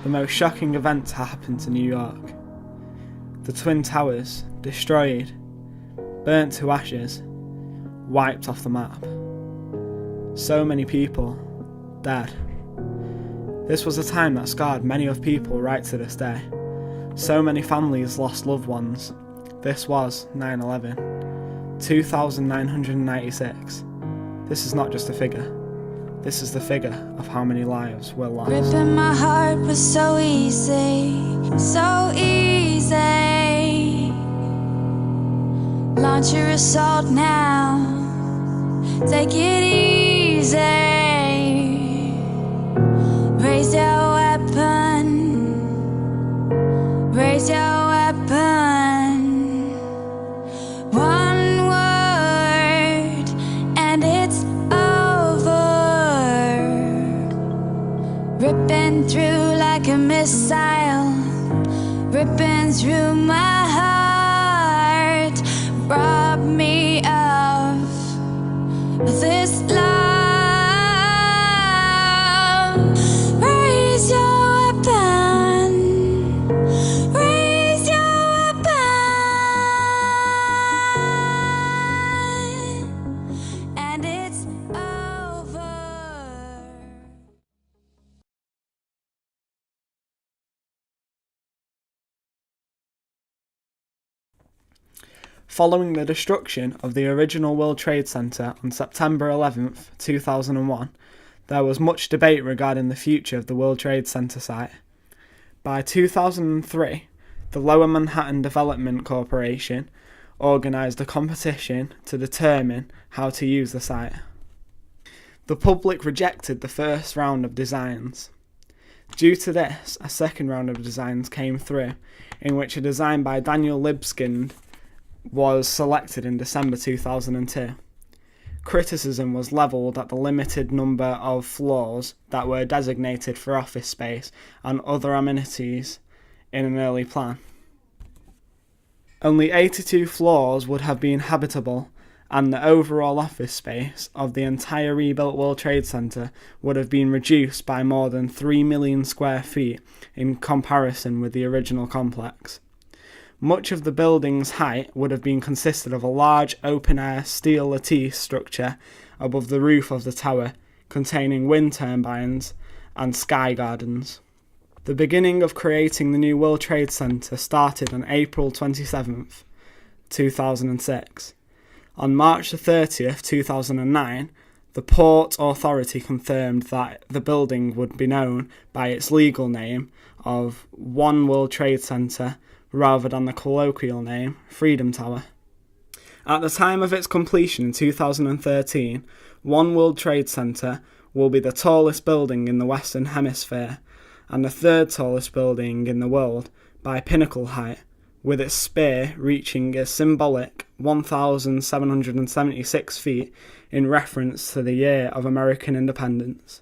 the most shocking event to happen to New York. The Twin Towers, destroyed, burnt to ashes, wiped off the map. So many people dead. This was a time that scarred many of people right to this day. So many families lost loved ones. This was 9/11. 2,996. This is not just a figure. This is the figure of how many lives were lost. Ripping my heart was so easy, so easy. Launch your assault now, take it easy. Raise your weapon, raise your weapon. One word and it's over. Ripping through like a missile, ripping through my heart. Rob me of this love. Raise your weapon, raise your weapon, and it's over. Following the destruction of the original World Trade Center on September 11th, 2001, there was much debate regarding the future of the World Trade Center site. By 2003, the Lower Manhattan Development Corporation organised a competition to determine how to use the site. The public rejected the first round of designs. Due to this, a second round of designs came through, in which a design by Daniel Libeskind was selected in December 2002. Criticism was levelled at the limited number of floors that were designated for office space and other amenities in an early plan. Only 82 floors would have been habitable, and the overall office space of the entire rebuilt World Trade Center would have been reduced by more than 3 million square feet in comparison with the original complex. Much of the building's height would have been consisted of a large open-air steel lattice structure above the roof of the tower, containing wind turbines and sky gardens. The beginning of creating the new World Trade Center started on April 27th, 2006. On March 30th, 2009, the Port Authority confirmed that the building would be known by its legal name of One World Trade Center rather than the colloquial name Freedom Tower. At the time of its completion in 2013, One World Trade Center will be the tallest building in the Western Hemisphere and the third tallest building in the world by pinnacle height, with its spire reaching a symbolic 1,776 feet in reference to the year of American independence.